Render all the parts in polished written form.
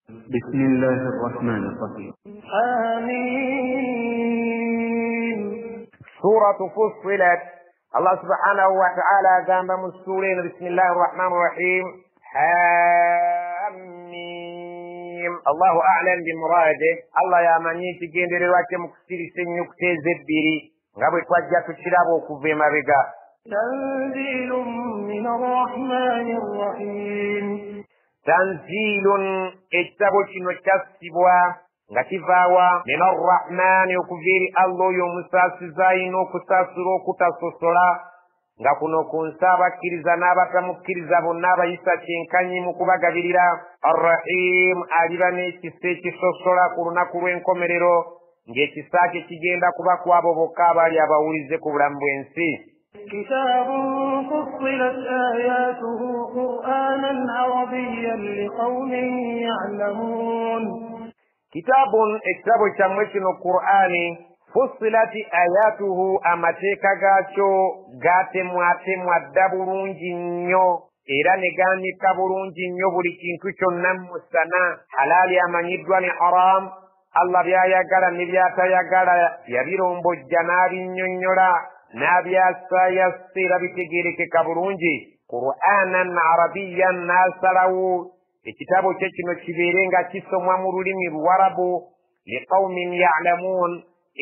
بسم الله الرحمن الرحيم. آمين. سورة فصلت. الله سبحانه وتعالى قام بمسورين. بسم الله الرحمن الرحيم. آمين. الله أعلم بمراده. الله يا من يتجين للوقت مكسر سنيك تزبيري غابت وجهك تشربه كفيما بقى. تنزيل من الرحمن الرحيم. تنزيل اتبوشن وكسبوا ngativawa min arrahman okuviri allo yomusasizaino okusasula okutasosola nga kuno kunsaba kkiriza n'abatamukkiriza bonna abayisa kyenkanyi mu kubagabirira arrahim aliba n'ekisa ekisosola ku lunaku lw'enkomerero ng'ekisa kye kigenda kuba kwabo bokka abaali abawulize ku bulamu bw'ensi. كتاب فصلت آياته قرآنا عربيا لقوم يعلمون. كتاب ekitabo kyammwe kino Qur'ani fusilati ayatuhu amateeka gaakyo gaatemwatemwa dda bulungi nnyo era ne gaanika bulungi nnyo buli kintu kyonna musana halaali amanyiddwa ne haram Allah byayagala ne byatayagala yabirombojja n'abinnyonnyola n'abyasaayasa era bitegeerekeka bulungi. Qur'anan arabiyan n'asalawo ekitabo kye kino kibeere nga kisomwa mu lulimi Luwarabu liqaumin ya'lamuun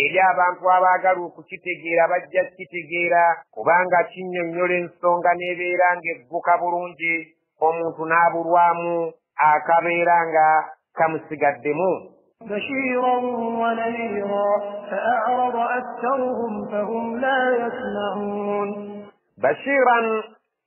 eri abantu abaagala okukitegeera bajja kukitegeera kubanga kinnyonnyola ensonga n'ebeera ng'egguka bulungi omuntu n'abulwamu akabeera nga kamusigaddemu. بشيرا ونذيرا فأعرض أكثرهم فهم لا يسمعون. بشيرا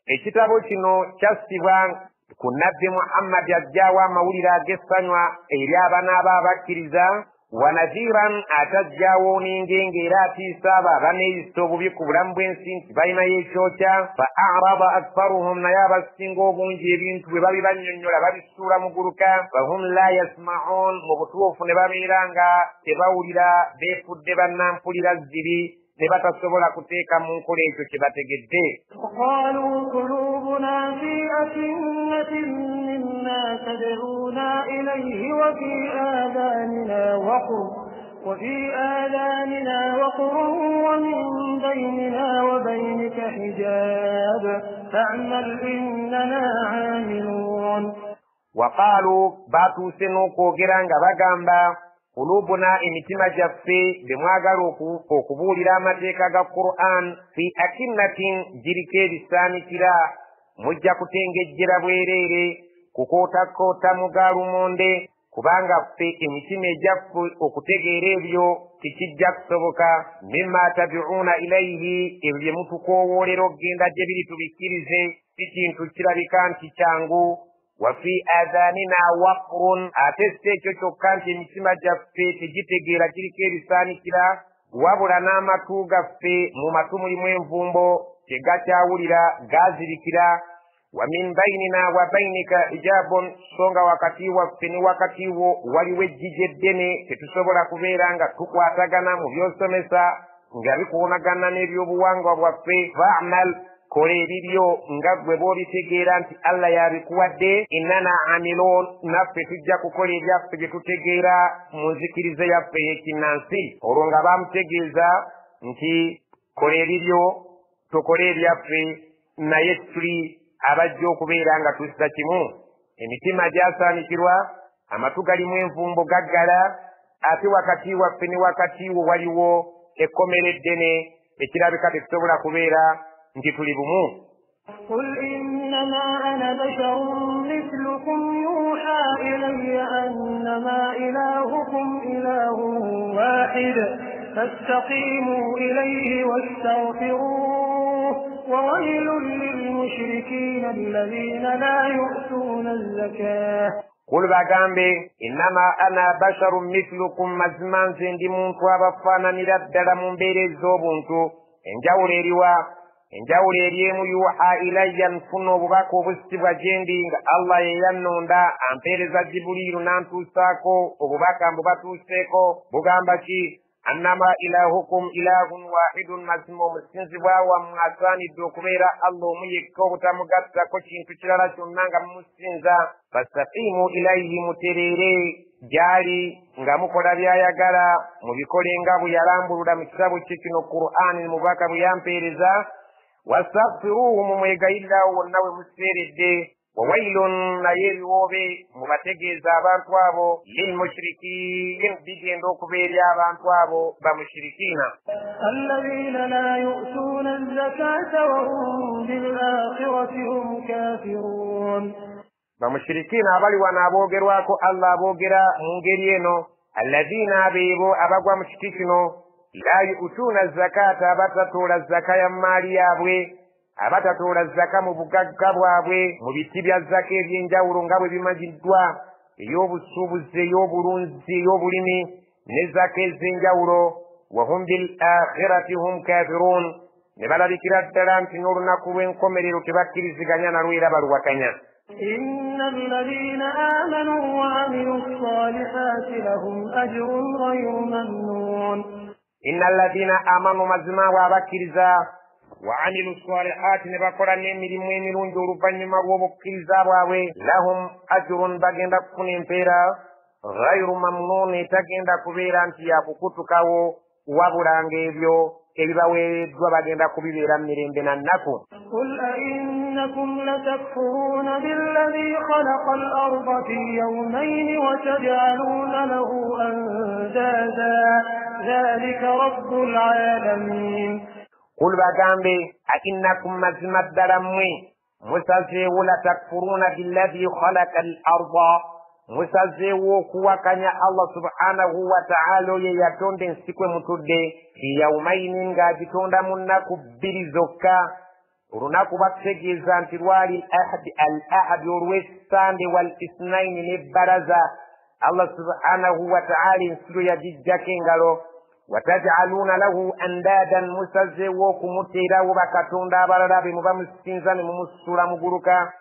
ekitabo kino kyassibwa ku nabbi Muhammad ajjaawo amawulire ag'essanywa eri abanaaba abakkiriza wa nadhiran atajjaawo n'engenge era atiisa abo abaneeyisa obubi ku bulamu bw'ensi nti balinayo ekyokya fa arada aktharuhum naye abasinga obungi ebintu bwe babibannyonnyola babisuula muguluka fahum la yasma'un mu butuufu ne babeera nga tebawulira beefudde bannampulira zibi ne batasobola kuteeka mu nkola ekyo kye bategedde. وقالوا قلوبنا في أكنة مما تدعونا إليه وفي آذاننا وقر ومن بيننا وبينك حجاب فاعمل إننا عاملون. وقالوا باتوا سنوكو جرانغا bagamba kulubuna emitima gyaffe bye mwagala okubuulira amateeka ga Qur'an fi akinnatin giriko ebisaanikira mujja kutengejjera bwereere kukootakoota mu gaalumonde kubanga ffe emitima egyaffe okutegeera ebyo tikijja kusoboka mimma tabi'uuna ilayhi ebyo bye mutukoowoolera okugenda gye biri tubikkirize si kintu kirabika nti kyangu. wafi adhanina waqrun ate si ekyo kyokka nti emitima gyaffe tegitegeera kiriko ebisaanikira wabula n'amatu gaffe mu matu mulimu envumbo tegakyawulira gaazirikira. wa min bainina wa bainika hijabun songa wakati waffe ne wakati wo waliwo ejjija eddene tetusobola kubeera nga tukwatagana mu byosomesa nga bikuwonagana n'ebyobuwangwa bwaffe. fa'mal kola ebibyo nga ggwe bw'obitegeera nti Allah yabikuwadde innana amiloon naffe tujja kukola ebyaffe bye tutegeera mu nzikirize yaffe ey'ekinnansi. olwo nga bamutegeeza nti kola ebibyo tukole ebyaffe naye tuli abajja okubeera nga tussa kimu. emitima gyasaanikirwa amatu galimu envumbo gaggala ate wakati waffe ne wakati wo waliwo ekkomera eddene ekirabika tetusobola kubeera nti tuli bumu. قل إنما أنا بشر مثلكم يوحى إلي أنما إلهكم إله واحد فاستقيموا إليه واستغفروه وويل للمشركين الذين لا يؤتون الزكاة. قل bagambe innama ana basharun mithlukum mazima nze ndi muntu abafaananira ddala mu mbeera ez'obuntu. enjawulo eri emu yuha ilayya nfuna obubaka obusitibwa gye ndi nga Allah ye yannonda ampeereza Jibuliiru n'antuusaako obubaka mbubatuuseeko bugamba ki annama ilahukum ilahun wahidun mazimo musinzibwa wammwe asaanidde okubeera Allah omu yekka obutamugattako kintu kirala kyonna nga mumusinza fastaqimu ilayhi mutereere gyali nga mukola byayagala mubikole nga bwe yalambulula mu kitabo kye kino Qur'ani mubaka bwe yampeereza wastaghfiruhu mumwegayirirawo wonna we museeredde wawailun naye ebiwoobe mubategeeza abantu abo lilmushrikiin bigenda okubeera abantu abo bamushirikiina alladhina la yu'tuuna az-zakata wa hum bil-akhirati hum kafirun bamushirikiina abali wano aboogerwako Allah aboogera mu ngeri eno alladhina abeebo abagwa mu kiti kino la yu'tuuna zakata abatatoola zaka ya maali yaabwe abatatoola zaka mu bugagga bwabwe mu biti bya zaka eby'enjawulo nga bwe bimanyiddwa ey'obusuubuzi ey'obulunzi ey'obulimi ne zaka ez'enjawulo wahum bil akhirati hum kafirun ne balabikira ddala nti n'olunaku lw'enkomerero tebakkiriziganya nalwo era baluwakanya إن الذين آمنوا وعملوا الصالحات لهم أجر غير ممنون إن الذين آمنوا مزما وابكرزا وعملوا الصالحات نبقر نمر ميمرون جوربان وبكرزا واوي لهم أجر بغند كنين فيرا غير ممنون تغند كبيرا انتيا فكتكاو وابرانجيبيو ebibaweereddwa bagenda kubibeera mirembe na nnaku قل أئنكم لتكفرون بالذي خلق الأرض في يومين وتجعلون له أندادا ذلك رب العالمين قل bagambe أئنكم مزمد رمي مسزيو لتكفرون بالذي خلق الأرض musazeewo okuwakanya Allah subhanahu wa ta'ala ye yatonda ensiku emutudde fi yawmaini ng'agitonda mu nnaku bbiri zokka olunaku bakutegeeza nti lwali al-ahadi olw'essande wal isnaini n'ebbalaza Allah subhanahu wa ta'ala ensigo yagijjako engalo wataj'aluuna lahu andaadan musazeewo okumuteerawo bakatonda abalala be muba musinza ne mumusula muguluka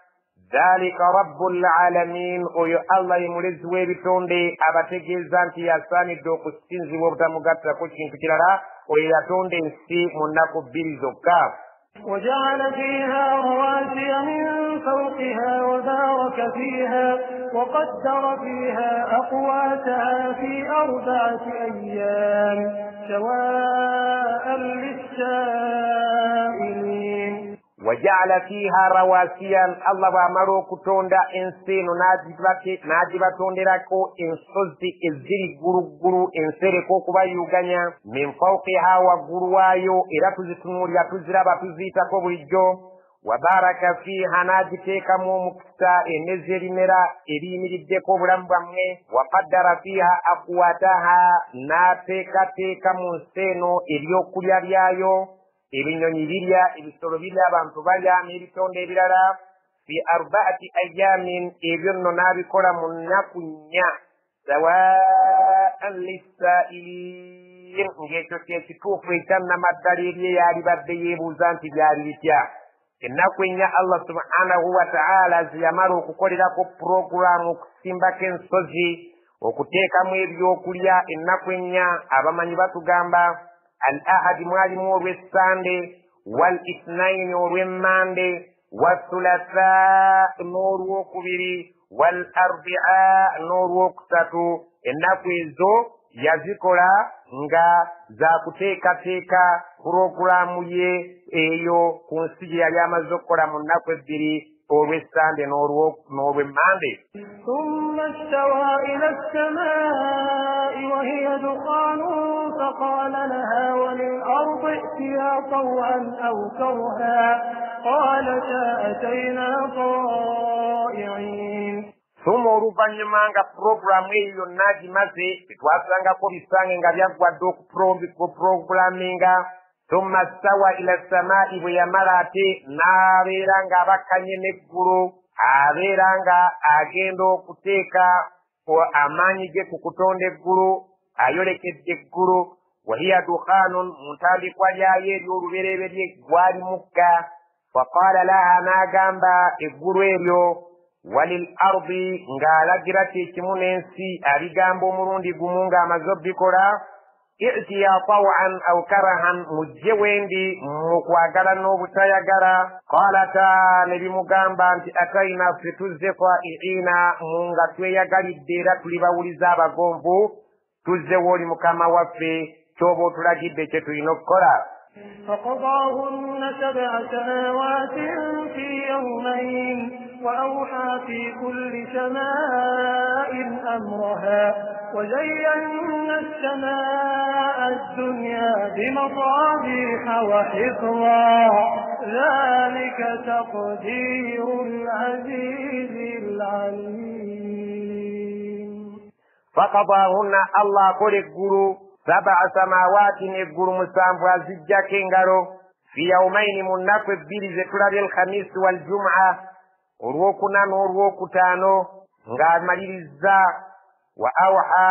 ذلك رب العالمين oyo Allah yemulezi w'ebitonde abategeeza nti yasaanidde okusinzibwa obutamugattako kintu kirala oyo yatonda ensi mu nnaku bbiri zokka وجعل فيها رواسي من فوقها وبارك فيها وقدر فيها أقواتها في 4 أيام سواء للسائلين وجعل فيها رواسيا الله بامرو كتوندا انسينو nagibatonderako ensozi eziri ggulugulu ensere k'okuba yuganya min fawqiha waggulu waayo era tuzitunuulira tuziraba tuziyitako bulijjo wabaraka fiiha n'agiteekamu omukisa emmezi erimera eriyimiriddeko obulamu bwammwe waqaddara fiiha aqwataha n'ateekateeka mu nsi eno ebyokulya byayo ebinyonyi birya ebisolo birya abantu balya n'ebitonde ebirala fi 4 ayyamin ebyo nno n'abikola mu nnaku 4 sawaan lissailin ng'ekyo kyekituufu ekyannamaddala eri eyalibadde yeebuuza nti byali bitya ennaku 4 Allah subhanahu wa ta'ala ziyamala okukolerako puroguramu okusimbako ensozi okuteekamu ebyokulya ennaku 4 abamanyi batugamba al-ahadi mwalimu olw'essande wal ithnaini olw'emmande wassulatha n'olwokubiri wal arbia n'olwokusatu ennaku ezo yazikola nga zakuteekateeka puroguramu ye eyo ku nsi gye yali amaze okukola mu nnaku 2 olw'essande n'olw'emmande ثم استوى إلى السماء وهي دخان فقال لها وللأرض ائتيا طوعا أو كرها قالتا أتينا طائعين ثم oluvannyuma nga puroguramu eyo yonna gimaze tetwasangako bisange nga byaggwadde okupuroguraminga thumma stawa ila samaa'i bwe yamala ate n'abeera ng'abakkanye n'eggulu abeera nga agenda okuteeka amaanyi ge ku kutonda eggulu ayolekedde eggulu wahiya dukhanun mu ntandikwa lyayo ery'olubereberye gwali mukka faqaala laha n'agamba eggulu eryo walil ardi ng'alagira kyekimu n'ensi abigamba omulundi gumu ng'amaze obbikola i'tiya taw'an aw karahan mujje wendi mu kwagala n'obutayagala. Qalata ne bimugamba nti ataina ffe tuzze ta'iina nga tweyagalidde era tuli bawuliza abagonvu, tuzze w'oli mukama waffe ky'oba otulagidde kye tulina okukola. فقضاهن 7 سماوات في يومين وأوحى في كل سماء أمرها وزينا السماء الدنيا بمصابيح وحفظا ذلك تقدير العزيز العليم. فقضاهن الله قل القلوب 7 سماوات eggulu musanvu azijjako engalo fi yawmaini mu nnaku ebbiri ze tulabye alhamisi waljum'a olwokuna n'olwokutaano ng'amalirizza wa awha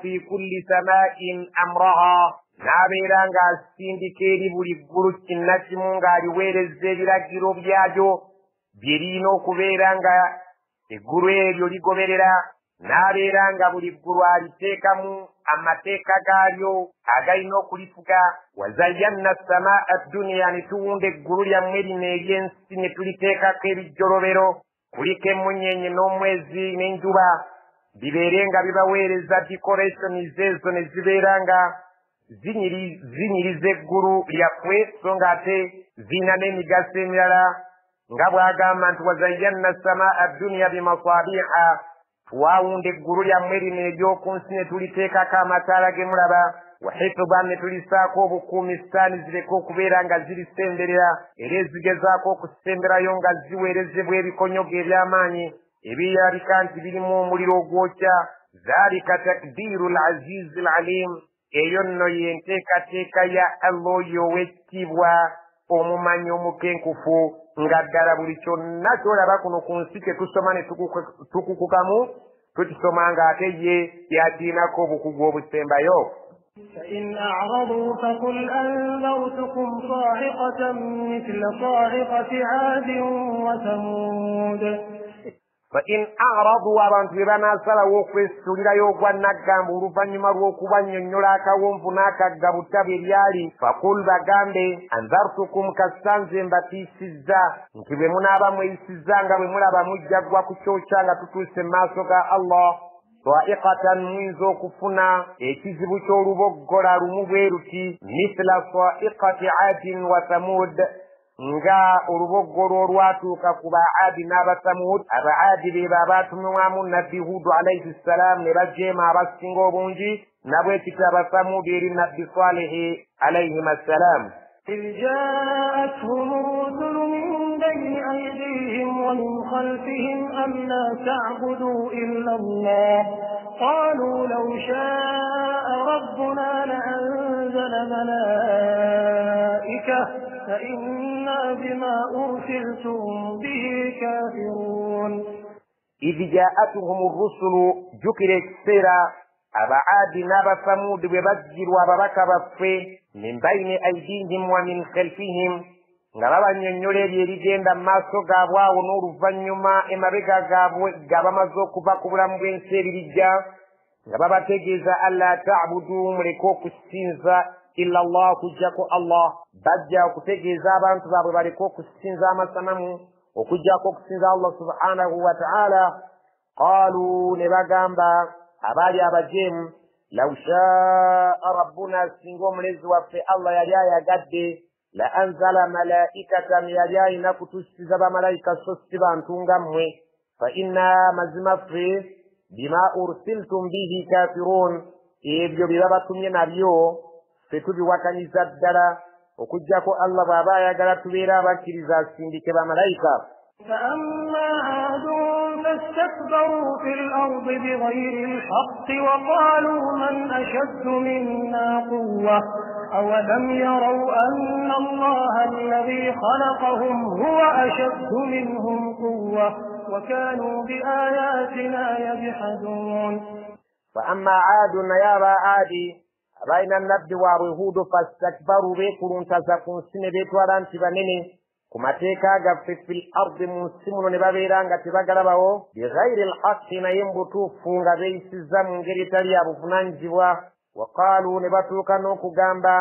fi kulli sama'in amraha n'abeera ng'asindika eri buli ggulu kinnakimu ng'aliweerezza ebiragiro byalyo bye lirina okubeera nga eggulu eryo ligoberera, n'abeera nga buli ggulu aliteekamu amateeka gaalyo agalina okulifuga. Wazayyanna samaa ad-dunya ne tuwunda eggulu lyammwe lino ery'ensi ne tuliteekako ebijjolobero, kuliko emmunyeenye n'omwezi n'enjuba bibeere nga bibaweereza decorations ezo ne zibeera nga zinyiriza eggulu lyaffe so ng'ate zirina n'emigaso emirala nga bw'agamba nti wazayyanna samaa ad-dunya bimasaabiha twawunda eggulu lyammwe lino ery'oku nsi ne tuliteekako amataala ge mulaba, wa hifdhan ne tulisaako obukuumi sitaani zireke okubeera nga zirisemberera era ezigezaako okusemberayo nga ziweerezebwa ebikonyogo eby'amaanyi ebirabika nti birimu omuliro ogwokya. Zaalika takdiiru al-aziizi al-aliim, eyo nno y'enteekateeka ya Allah oyo ow'ekitiibwa omumanyi omukenkufu nga ddala buli kyonna kyolaba kuno ku nsi tetusoma ne tukukukamu tukisoma ng'ate ye yakirinako obukugu obusembayo. فإن أعرضوا فقل أنذرتكم صاعقة مثل صاعقة عاد وثمود. فإن أعرضوا abantu bwe banaasalawo okwesulirayo ogwa naggamba oluvannyuma lw'okubannyonnyola akawonvu n'akagga butabi ebyali, fakul bagambe anzartukum kasanze mbatiisizza nti bwe munaaba mweyisizza nga bwe mulaba mujja ggwa ku kyokya nga tutuuse mu maaso ga Allah, swa'iqatan muyinza okufuna ekizibu ky'oluboggola lumu bwe luti mithla swa'iqati aadin wa thamud, nga oluboggolo olwatuuka ku Baadi n'Abasamud. Abaadi be baabatumwamu Nabbi Huudu alayhi salaam ne bajeema abasinga obungi, nabwe kityo Abasamudi eri Nabbi Saalihi alayhim assalaam. إذ جاءتهم الرسل من بين أيديهم ومن خلفهم ألا تعبدوا إلا الله قالوا لو شاء ربنا لأنزل ملائكة فإنا بما أرسلتم به كافرون. إذ جاءتهم الرسل ذكر السيرة Abaadi n'Abasamudi bwe bajjirwa ababaka baffe min bayni aydihim wa min khalfihim, nga babannyonnyola ebyo ebigenda mu maaso gaabwe awo n'oluvannyuma emabega gaabwe nga bamaze okuva ku bulamu bw'ensi ebirijja, nga babategeeza alla ta'budu, muleke okusinza illa Allah, okuggyako Allah. Bajja okutegeeza abantu baabwe baleke okusinza amasanamu, okuggyako okusinza Allah subhanahu wa ta'ala. Qaalu, ne bagamba abaali abajeemu, law shaa rabbuna, singa omulezi waffe Allah yali ayagadde, la anzala malaikatan, yali alina kutusiza bamalayika so si bantu nga mmwe. Fa inna, mazima ffe, bima ursiltum bihi kafirun, ebyo bye babatumye nabyo ffe tubiwakanyiza ddala, okuggyako Allah bw'aba ayagala tubeere abakkiriza asindike bamalayika. فأما عاد فاستكبروا في الأرض بغير الحق وقالوا من أشد منا قوة أولم يروا أن الله الذي خلقهم هو أشد منهم قوة وكانوا بآياتنا يجحدون. فأما عاد يا عادي بين النبي وهود فاستكبروا بكرون تزكون سنة بيتواران تبنيني kumateeka gaffe fil ardi, mu nsi muno ne babeera nga tebagalabawo, bighairi alhaqi, naye mbutuufu nga beeyisizza mu ngeri etali ya buvunaanyizibwa. وقالوا نبتوك نوكو غامبا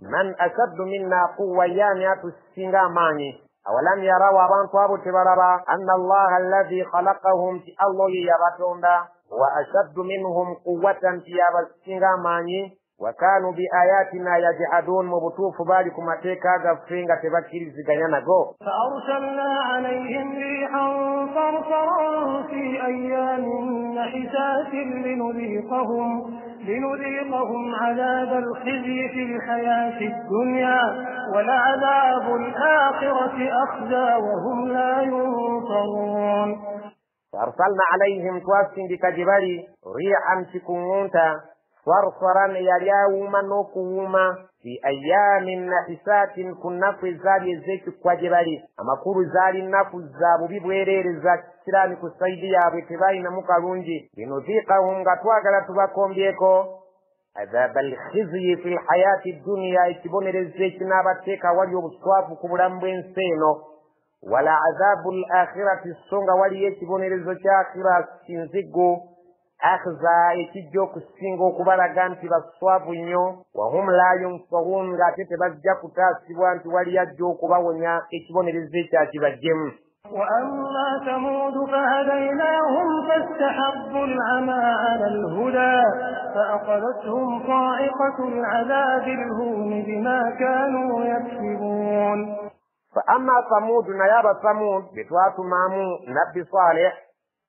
من أشد منا قوة يعني أتسينغا ماني أولم يروا أبانتوا أبو تبربا أن الله الذي خلقهم في الله يبتون وأشد منهم قوة في أبسينغا ماني وكانوا بآياتنا يجحدون مبتوف بالكم أتيكا غفرين غتبكير زغانيانا جو فأرسلنا عليهم ريحا صرصرا في أيام نحسات لنذيقهم عذاب الخزي في الحياة الدنيا ولعذاب الآخرة أخزى وهم لا ينصرون. فأرسلنا عليهم تواسين بكجبالي ريحا شكومونتا صرصرا يلياوما نوكوما في أيام نحسات كنا في زالي الزيت كجبالي أما كورو زالي نفو الزابو بيبويري رزاك سلامي كسيديا بتباين مكالونجي لنذيقهم غتواغلا تباكم بيكو عذاب الخزي في الحياة الدنيا يتبون الزيت نابتك وليو بسواف كبرامبين سينو ولا عذاب الآخرة السنغ ولي يتبون الزيت آخرة سنزيقو أخزا يتجو كسينغو كبالا بسواف نيو وهم لا ينصرون غاتي بسجاكو تاسيوان ولي يجو كباونيا يتبون الزيت آخرة. وأما ثمود فهديناهم فاستحبوا العمى على الهدى فأخذتهم صاعقة العذاب الهون بما كانوا يكسبون. فأما ثمود نياب ثمود بتوات مامو نبي صالح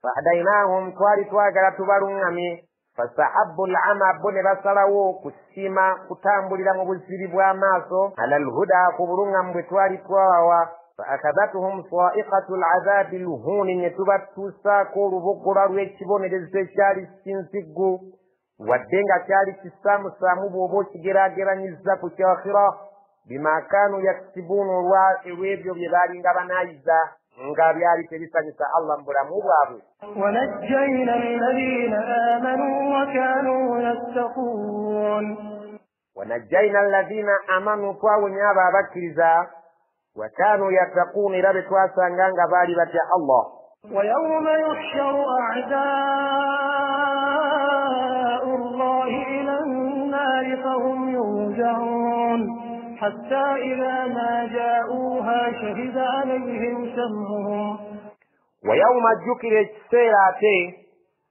فهديناهم توارغلا تبارونغامي فاستحبوا العمى بني بسراو كسيما كتامبولira mu buziri bw'amaaso على الهدى kuburunga mbetwali twawa فأخذتهم صائقة العذاب الهون نتبت تساكو ربقرا ريكبون لزيشاري سنسيقو ودنغا شاري تسامو سامو بوبو شجراجرا نزاكو شاخرا بما كانوا يكسبون ويبيو بغاري نغبانايزا نغابياري تريسا نساء الله مبرامو بابو. ونجينا الذين آمنوا وكانوا يتقون. ونجينا الذين آمنوا فاو نيابا بكرزا وكانوا يتقون ربطوا سنغانغا بالبة الله. ويوم يحشر أعداء الله إلى النار فهم يوزعون حتى إذا ما جاءوها شهد عليهم سمعهم. ويوم ذكر السيرة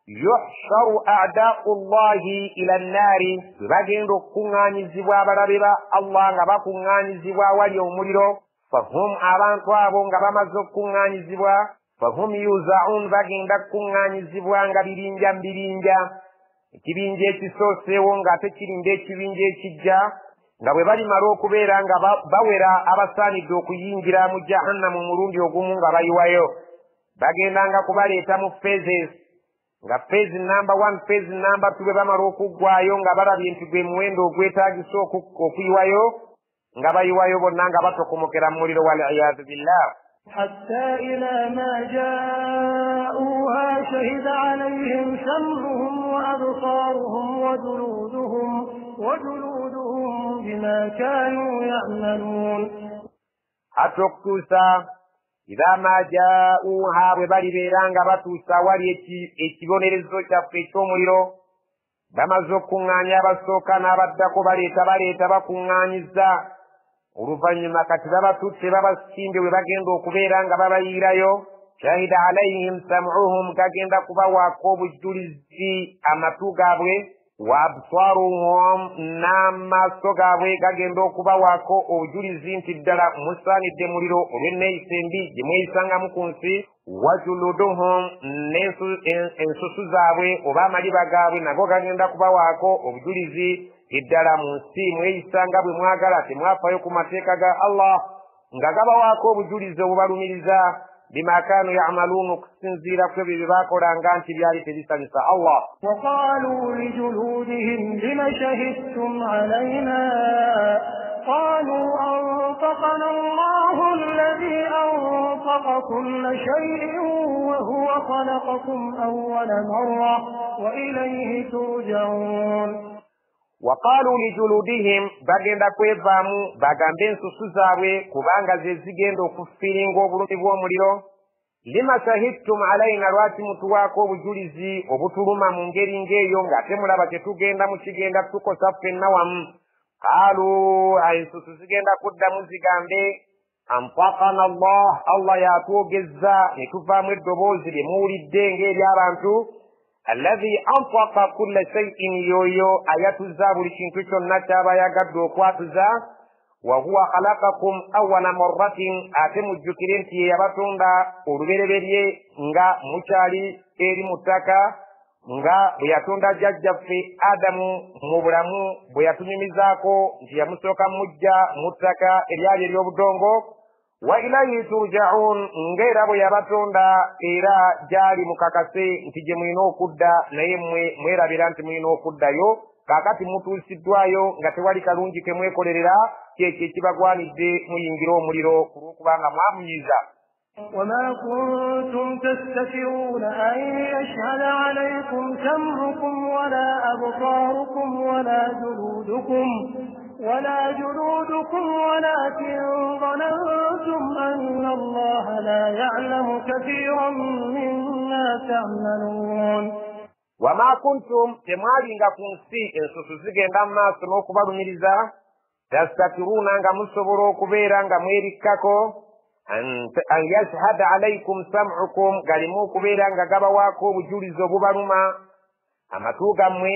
يحشر أعداء الله إلى النار بغين ركوغاني زوا برابا الله غباكوغاني زوا واليوم فهم abantu abo nga bamaze okuŋŋaanyizibwa fahum yuzaun bagenda kuŋŋaanyizibwa nga birinja ekibinja ekisooseewo ng'ate kirinda ekibinja ekijja nga bwe balimala okubeera nga bawera abasaanidde okuyingira mu jahannamu omulundi ogumu nga bayiwayo bagenda nga kubaleeta mu phases nga phase number 1 phase number 2 bwe bamala okuggwayo nga balabye nti gwe muwendo ogwetaagisa okuyiwayo nga bayiwayo bonna nga batokomokera mu muliro waliyadu billah. حتى إذا ما جاءوها شهد عليهم سمعهم وأبصارهم وجلودهم بما كانوا يعملون. أتوكتوسا إذا ما جاءوها ببالي بيرانغا باتوسا ولي ekibonerezo kyaffe eky'omuliro bamaze okuŋŋaanya abasooka n'abaddako baleeta bakuŋŋaanyiza oluvannyuma kati babatutte babasimbye we bagenda okubeera nga babayiirayo shahida alayhim sam'uhum gagenda kubawaako obujulizi amatu gaabwe wa absaruhum n'amaaso gaabwe gagenda okubawaako obujulizi nti ddala musaanidde muliro olw'enneeyisa embi gye mweyisangamu ku nsi wajuluduhum n'ensusu zaabwe oba amaliba gaabwe nago gagenda kubawaako obujulizi iddala mu nsi mweyisanga bwe mwagala temwafayo ku mateeka ga Allah nga gabawaako obujulizi obubalumiriza bima kaanu ya'maluun okusinziira ku ebyo bye baakolanga nti byali tebisanyusa Allah. وقالوا لجلودهم لم شهدتم علينا قالوا أنطقنا الله الذي أنطق كل شيء وهو خلقكم أول مرة وإليه ترجعون. وقالوا لجلودهم bagenda kwevaamu bagambe ensusu zaabwe kubanga ze zigenda okufiiringa obulumi bw'omuliro lima shahidtum alaina lwaki mutuwaako obujulizi obutuluma mu ngeri ng'eyo ng'ate mulaba tetugenda mu kigenda tukosa ffenna wamu. Qaalu ensusu zigenda kuddamu zigambe anfaqana Allah yatwogezza ne tuvaamu eddoboozi lye muwulidde ng'ery'abantu alladhi anfaqa kulla shay'in yoyo ayatuza buli kintu kyonna ky'aba yagadde okwatuza wa huwa khalaqakum awwala marratin ate mujjukire nti ye yabatonda olubereberye nga mukyali eri mu ttaka nga bwe yatonda jjajjaffe Adamu mu bulamu bwe yatunyumizaako nti yamusooka mujja mu ttaka eryali ery'obudongo wa ilayhi turja'un ng'era bwe yabatonda era gyali mukakase nti gye mulina okudda naye mmwe mwerabira nti mulina okuddayo kaakati mutuusiddwayo nga tewali kalungi ke mwekolerera kyekyo ekibagwanidde muyingira omuliro ku lw'okubanga mwamunyiza. وما كنتم تستترون أن يشهد عليكم سمعكم ولا أبصاركم ولا جلودكم ولكن ظننتم أن الله لا يعلم كثيرا مما تعملون. وما كنتم تمالينغا كنسي ensusu zigenda mu maaso n'okubalumiriza tastatiruna nga musobola okubeera nga mwerikkako an yashhada alaykum sam'ukum galimu okubeera nga gabawaako obujulizi obubaluma amatu gammwe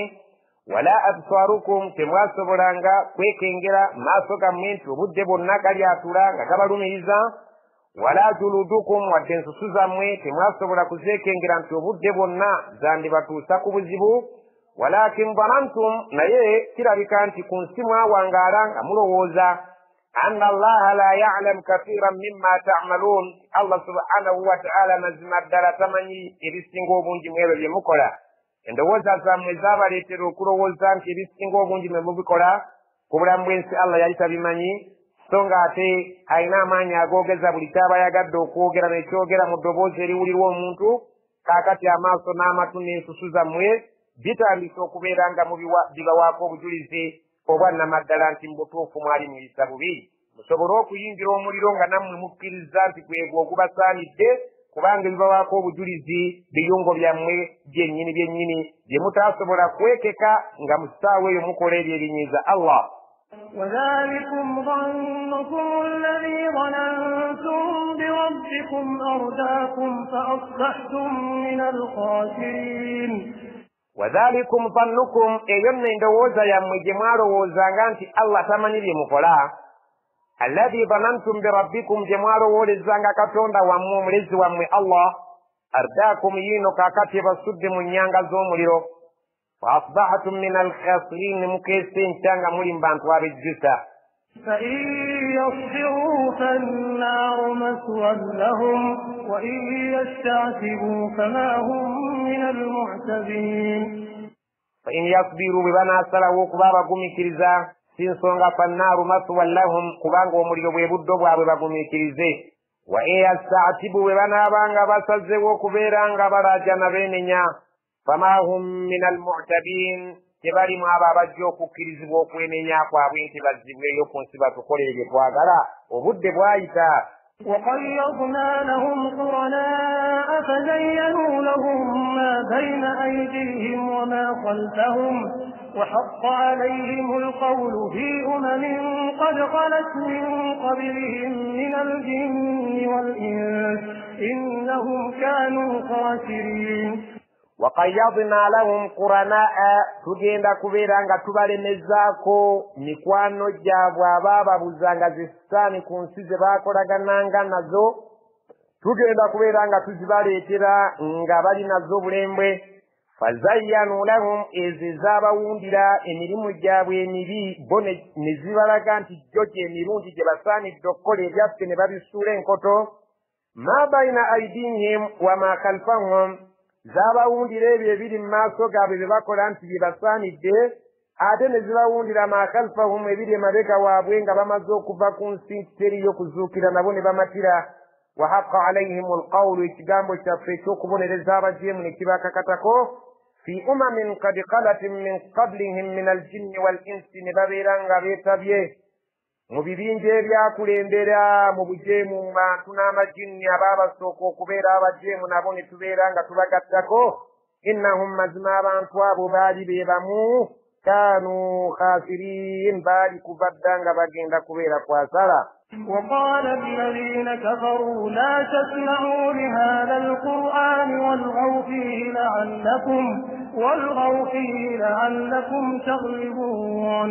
wala absarukum temwasobolanga kwekengera maaso gammwe nti obudde bwonna galyatula nga gabalumiriza wala juludukum wadde ensusu zammwe temwasobola kuzeekengera nti obudde bwonna zandibatuusa ku buzibu walakin dhanantum naye kirabika nti ku nsi mwawangaala nga mulowooza anna allaha la ya'lam kathiran mimma ta'malun Allah subhanahu wa ta'ala mazima ddala tamanyi ebisinga obungi mu ebyo bye mukola. Endowooza zammwe zaabaleetera okulowooza nti ebisinga obungi mwe mubikola ku bulamu bw'ensi Allah yali tabimanyi so ng'ate alina amaanyi agoogeza buli kyaba yagadde okwogera n'ekyogera mu ddoboozi eriwulirwa omuntu kaakati amaaso n'amatu n'ensusu zammwe bitandise okubeera nga bibawaako obujulizi obwannamaddala nti mu butuufu mwali muyisa bubi musobole okuyingira omuliro nga nammwe mukkiriza nti gwegwo ogubasaanidde kubanga ebibawaako obujulizi biyungo byammwe byennyini bye mutaasobola kwekeka nga mu ssaawa eyo mukola ebyo ebinyiiza Allah. وذلكم ظنكم الذي ظننتم بربكم أرداكم فأصبحتم من الخاسرين. وذلكم ظنكم ايون ndowooza yammwe gye mwalowoozanga nti Allah tamanyi bye mukola alladhi dhanantum birabbikum gye mwalowoolezanga katonda wammwe omulezi wammwe Allah ardaakum yiino kaakati ebasudde mu nnyanga z'omuliro faasbahatum min alkhasirin mukeese enkya nga muli mu bantu abejjusa. فإن يصبروا فالنار مثوى لهم وإن يستعتبوا فما هم من المعتبين. فإن يصبروا ببناسلوا كبابا قميكرزا sinsonga fannaaru maswan lahum kubanga omuliro bwe buddo bwabwe bagumiikirize wa in yastaatibu bwe banaabanga basazewo okubeera nga balaajana beenenya fama hum min almu'tabin tebalimu abo abajja okukkirizibwa okwenenya kwabwe nti bazzibweyo ku nsi batukolere bye twagala obudde bwayita. وقيضنا لهم قرناء فزينوا لهم ما بين أيديهم وما خلفهم وحق عليهم القول في قد خلت من قبلهم من الجن والإنس إنهم كانوا خاسرين. وقيضنا لهم قرناء tugenda kubeera nga tubalemezzaako mikwano gyabwe abaababuzanga zisitaani ku nsi ze baakolagananga nazo tugenda kubeera nga tuzibaleetera nga bali nazo bulembwe fazayyanu lahum ezo ezaabawundira emirimu gyabwe emibi bo ne zibalaga nti jjo gy'emirundi gye basaanidde okukola ebyaffe ne babisuula enkoto ma bayina aidihim wa ma khalfahum zaabawundira ebyo ebiri mu maaso gaabwe bye bakola nti bye basaanidde ate ne zibawundira ma khalfahum ebiri emabega waabwe nga bamaze okuva ku nsi teriyo kuzuukira nabo ne bamatira wa haqqa alayhim alqawlu ekigambo kyaffe ekyokubonereza abajeemu ne kibakakatako fi umamin qad khalat min qablihim min aljinni wal insi ne babeera nga beetabye mu bibinja ebyakulembera mu bujeemu mu bantu n'amajinni abaabasooka okubeera abajeemu nabo ne tubeera nga tubagattako innahum mazima abantu abo baali be bamu kaanu khasiriin baali kuva dda nga bagenda kubeera kwasala. وقال الذين كفروا لا تسمعوا لهذا القرآن والغوا فيه لعلكم تغلبون.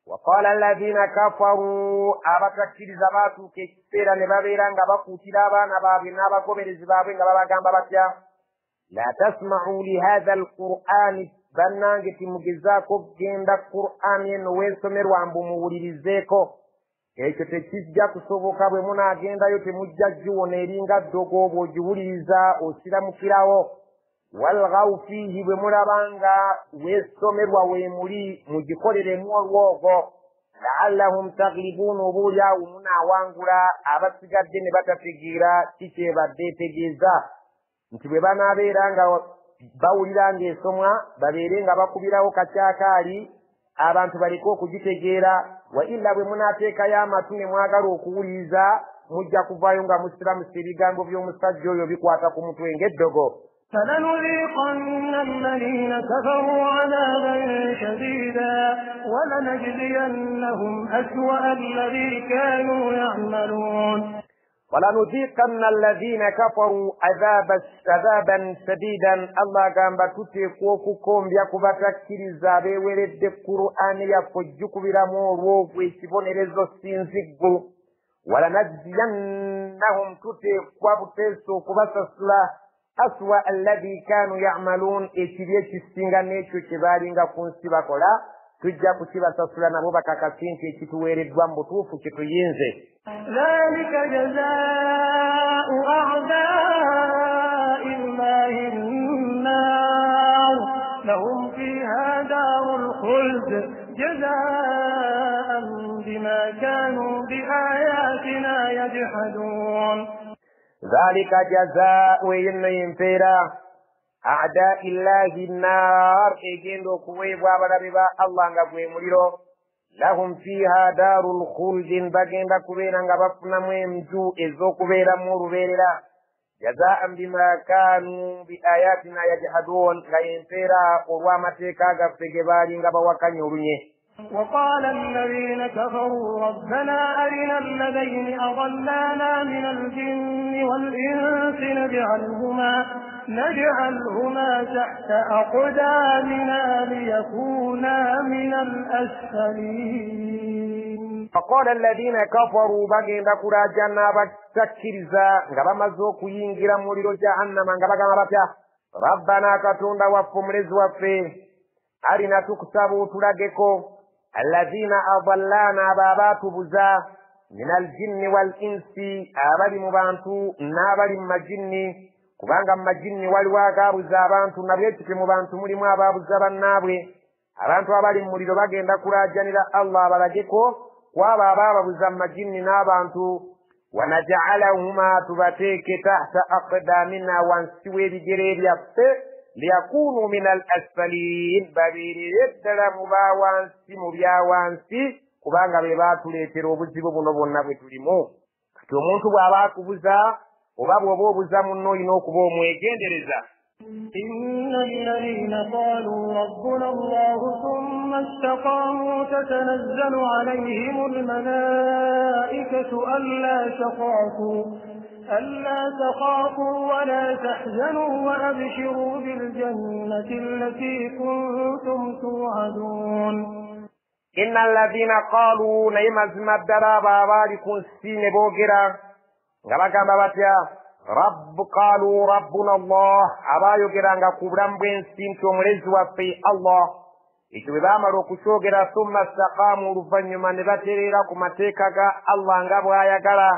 وقال الذين كفروا أبتكرز باتو كيسيرا نبابيرا نباكوتيلا نبابي نباكوبيرز بابي نبابا باتيا لا تسمعوا لهذا القرآن بنانجتي مجزاكو جند القرآن ينويسمر وانبموليزيكو ekyo tekijja kusoboka bwe munaagendayo temujja giwona eringa ddogo bw'ogiwuliriza osiramukirawo walghaw fiihi bwe mulabanga weesomerwa weemuli mugikoleremu olwogo laallahum taglibuun obuulyawo munaawangula abasigadde ne batategeera kikyebadde etegeeza nti bwe banaabeera nga bawulira ng'esomwa babeere nga bakubirawo kakyakaali abantu baliko okugitegeera wa illa bwe munaateekayo amatu ne mwagala okuwuliriza mujja kuvaayo nga musiramusa ebigambo by'omusajja oyo bikwata ku mutwe ng'eddogo. فلنذيقن الذين كفروا عذابا شديدا ولنجزينهم أسوأ الذي كانوا يعملون. ولنذيقن الذين كفروا عذابا شديدا الله قام بتوتيكوكم بيكوباتكيريزا بيولد القرآن يفجك برامو ويكبونيرزو سينزيغو ولنجزينهم توتيكوابتسو كوباتسلا أسوأ الذي كانوا يعملون إتبيك السنغانيشو كبارينغا كونسيبا كولا tujja kukibasasula nabo bakakasinti ekituweereddwa mu butuufu kituyinze. Dhalika jazaa'u a'daa'i Allahi an-naar lahum fiha daarul khuld jazaa'an bima kaanu biaayatina yajhadun. Dhalika jazaa'u yimpeera أعداء الله النار إجندو كويب وابربا الله نغوي موليرو لهم فيها دار الخلد بجند كوينا غبفنا ميمجو إزو كويرا مورو بيرلا جزاء بما كانوا بآياتنا يجحدون غينفيرا قوامتك غفجبالي غبوكا نورنيه. وقال الذين كفروا ربنا أرنا الذين أضلانا من الجن والإنس نجعلهما تحت أقدامنا ليكونا من الأسفلين. فقال الذين كفروا بغين دكورا جنة بكتكرزا غبامزوك ينجر موليرو جهنم ربنا كتوندا وفمرز وفي أرنا تكتبوا تلاقكو الذين أضلانا بابات بزا من الجن والإنس أبالي مبانتو نابالي مجني kubanga majinni waliwo agaabuza abantu nabyekike mu bantu mulimu abaabuza bannaabwe abantu abali mu muliro bagenda kulaajanira Allah abalageko kwabo abaababuza majinni n'abantu wanaja'alahuma tubateeke tahta aqdamina wansi w'ebigere byaffe liyakunu min al-asfaliin babeerere ddala mu baawansi mu byawansi kubanga be baatuleetera obuzibu buno bwonna bwe tulimu. Kati omuntu bw'aba akubuza oba bw'oba obuza munno olina okuba omwegendereza. إن الذين قالوا ربنا الله ثم استقاموا تتنزل عليهم الملائكة ألا تخافوا ولا تحزنوا وأبشروا بالجنة التي كنتم توعدون. إن الذين قالوا نيمز مدرابا باركون سين بوغرا غباكا باتيا قالوا ربنا الله أبايو غرانغا كبرام بين سين تومرزوا في الله إتو بامرو كشوغرا ثم استقاموا رفنيما نباتيرا كماتيكا الله نغابوا يغرا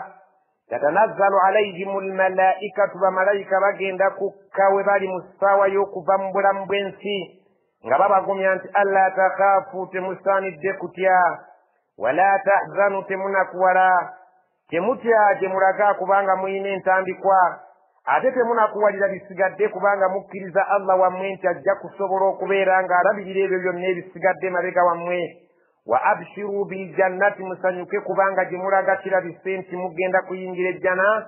تتنزل عليهم الملائكة وملائكة بغيندا كوكاوي بالي مستوى يوكفام برام بين سين ngababa gumyanti alla takhafu temusanidde kutya wala tahzanu temunakuwala temutya temulaga kubanga muyina entandikwa ate temunakuwalira bisigadde kubanga mukkiriza Allah wammwe nti ajja kusobola okubeera ng'alabirira ebyo byonna ebisigadde mabega wammwe wa abshiru bil jannati musanyuke kubanga gimulagatira bisenti mugenda kuyingira ejjana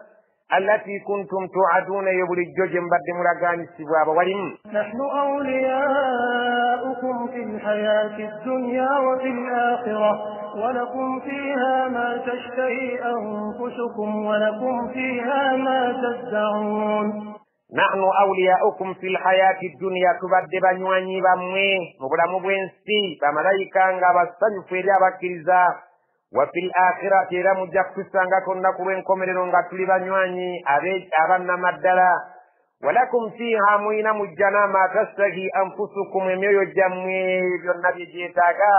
allati kuntum tu'aduna yobulijjo gye mbadde mulaganisibwa abawalimu. Nahnu awliyaukum fil hayati dunya wa fil akhirah wa lakum fiha ma tashtahi anfusukum wa lakum fiha ma tad'un. Nahnu awliyaukum fil hayati dunya, tubadde banywanyi bammwe mu bulamu bw'ensi bamalayika nga basanyufu eri abakkiriza. Wa fil akhirati, era mujja kutusangako olunaku lw'enkomerero nga tuli banywanyi abannamaddala. Walakum fiha, muyina mu jjana ma tastahi anfusukum, emyoyo gyammwe byonna bye gyetaaga.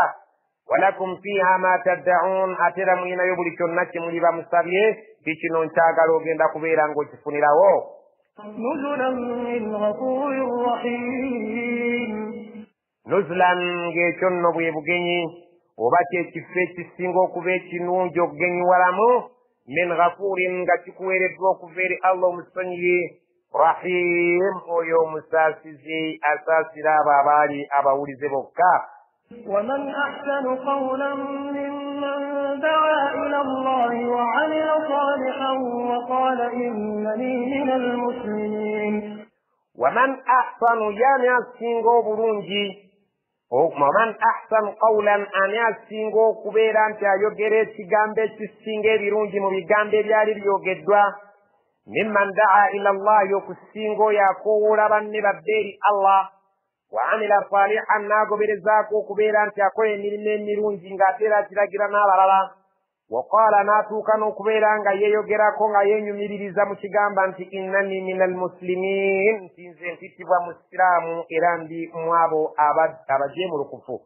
Walakum fiha ma tad'un, ate era muyinayo buli kyonna kye muli bamusabye, kikino nkyagala ogenda kubeera ng'okifunirawo. Nuzulan min ghafurir rahim. Nuzulan, ng'ekyo nno bwe bugenyi oba kyekifo ekisinga okuba ekirungi okugenyiwalamu, min ghafurin, nga kikuweereddwa okuva eri Allah omusonyiye, rahim, oyo omusaasizi asaasira abo abaali abawulize bokka. ومن أحسن قولا ممن دعا إلى الله وعمل صالحا وقال إنني من المسلمين. ومن أحسن, يعني أسينغو برونجي, ومن أحسن قولا, أن أسينغو كبيرا تيوغيري تيغامبي تسينغي برونجي مبيغامبي بيالي بيوغيدوا, ممن دعا إلى الله يكسينغو يقول بني ببيري الله, وعمل صالحا ناغو برزاكو كبيرا تيكوي ملمين مرونجي ng'atera kiragira n'abalala. وقال ناتوكانو كبيرا nga yeyogerako nga yenyumiririza mu kigamba nti innani minal muslimin, nze ntitibwa musiraamu era ndi mwabo abajeemulukufu.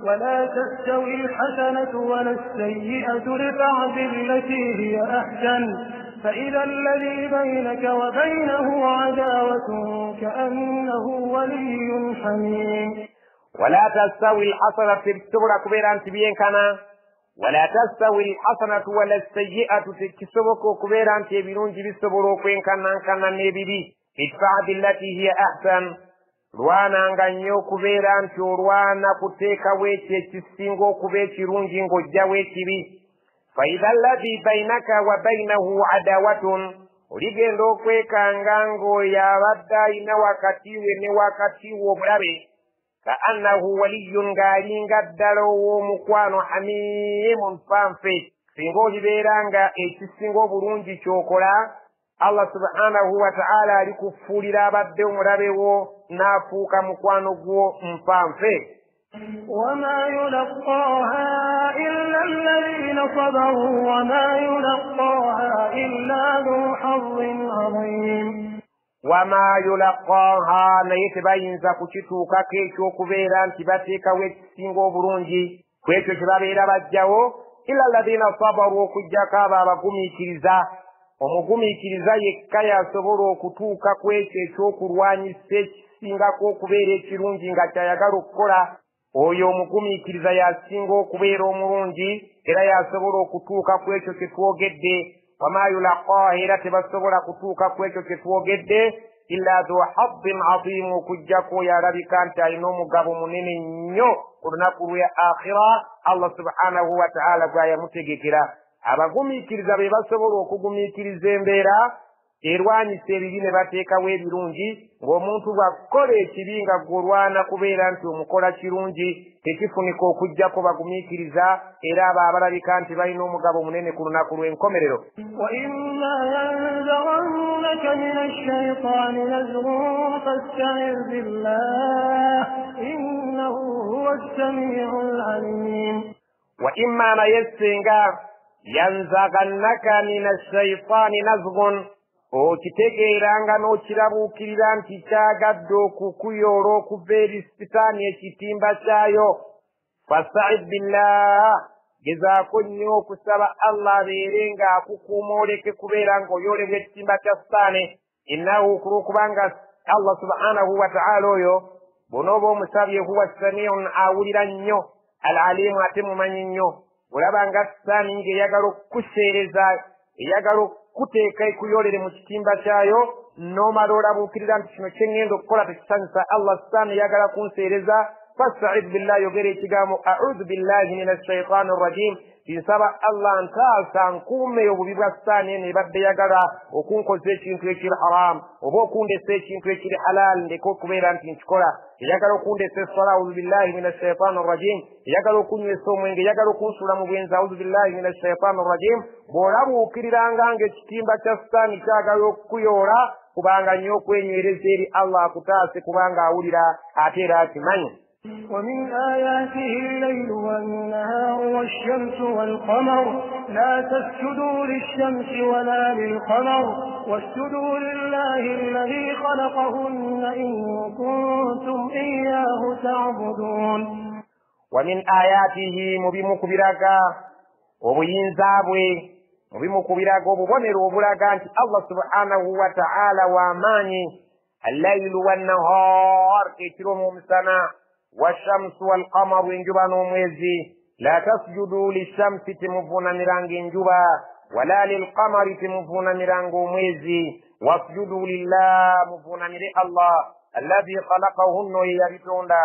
ولا تستوي الحسنة ولا السيئة ادفع بالتي هي أحسن فإذا الذي بينك وبينه عداوة كأنه ولي حميم. ولا تستوي الحسنة تبتبرا كبيرا تبين كان, ولا تستوي الحسنة ولا السيئة تكسبكو كبيرا تبيرون جبسبرو كوين كان نبيبي. ادفع بالتي هي أحسن, lwana nga nnyo kubeera nti olwana kuteekawo ekyo ekisinga okuba ekirungi ng'ojjawo ekibi. faidha alladhi bainaka wa bainahu adawatun, oligenda okwekanga ng'oyo abadde alina wakati we ne wakati we obulabe, ka annahu waliyun, ng'alinga ddala ow'omukwano, hamimun, fanfe. singa olibeera nga ekisinga obulungi kyokola, Allah subhanahu wa ta'ala alikufuulira abadde omulabe wo n'afuuka mukwano gwo mpanfe. وما يلقاها إلا الذين صبروا وما يلقاها إلا ذو حظ عظيم. وما يلقاها, naye tebayinza kukituukako ekyokubeera nti bateekawo ekisinga obulungi ku ekyo kye babeera bajjawo, illa alladhina sabaru, okuggyako abo abagumiikiriza. Omugumiikiriza yekka yasobola okutuuka ku ekyo ekyokulwanyisa ekisingako okubeera ekirungi nga kyayagala okukola. Oyo omugumiikiriza yasinga okubeera omulungi era yasobola okutuuka ku ekyo kye twogedde. Wama yulaqaaha, era tebasobola kutuuka ku ekyo kye twogedde, illa dhu hazzin aziim, okuggyako oyo alabika nti alina omugabo munene nnyo ku lunaku lwa akhira Allah subhanahu wa ta'ala gwayamutegekera. Abagumiikiriza be basobola okugumiikiriza embeera erwanyisa ebibi ne bateekawo ebirungi, ng'omuntu bw'akola ekibi nga gw'olwana kubeera nti omukola kirungi, tekifunika okuggyako bagumiikiriza, era abo abalabika nti balina omugabo munene ku lunaku lw'enkomerero. وَإِمَّا يَنزَغَنَّكَ مِنَ الشَّيْطَانِ نَزْغٌ فَاسْتَعِذْ بِاللَّهِ إِنَّهُ هُوَ السَّمِيعُ الْعَلِيمُ. وَإِمَّا نَيَسِّنْغَا yanzagannaka mina shaitaani nazgun, okitegeeranga n'okirabuukirira nti kyagadde okukuyoola okuva eri sitaani ekitimba kyayo. Fasta'idh billah, gezaako nnyo okusaba Allah abeere ng'akukuuma oleke kubeera ng'oyoolebwa ekitimba kya sitaani. Innahu, kubanga Allah subhanahu wa ta'ala oyo bw'onooba omusabye huwa samiun, awulira nnyo, al-alimu, ate mumanyi nnyo. Olaba nga sitaani ng'eyagala okukuseereza, eyagala okukuteeka ekuyoolere mu kitimba kyayo, n'omala olabuukirira nti kino kye ŋŋenda okukola tekisanyusa Allah, sitaani eyagala kunseereza, fasta'id billahi yogere ekigambo a'udhu billahi minash shaitani rrajim nsaba Allah ntaasa nkuume obubi bwa sitaani eno ebadde yagala okunkoza ekintu ekiri haram oba okundesa ekintu ekiri halal ndeke okubeera nti nkikola eyagala okundesa essola a'udhu billahi minash shaitani rrajim eyagala okunywesa omwenge eyagala okunsuula mu bwenzi a'udhu billahi minash shaitani rrajim bw'olabuukiriranga ng'ekitimba kya sitaani kyagala okukuyoola kubanga nnyo okwenywereza eri Allah akutaase kubanga awulira ate era akimanyi. ومن آياته الليل والنهار والشمس والقمر لا تسجدوا للشمس ولا للقمر واسجدوا لله الذي خلقهن إن كنتم إياه تعبدون. ومن آياته مبمكبرك وبينزابwe mubimukubiraga obubonero obulaga nti Allah subhanahu wa ta'ala w'amaanyi allaylu wannahar ekiro n'omusana washamsu walqamaru enjuba n'omwezi la tasjudu lishamsi temuvuunamiranga enjuba wala lilqamari temuvuunamiranga omwezi wasjudu lillah muvuunamire Allah alladhi khalaqahunna ye yabitonda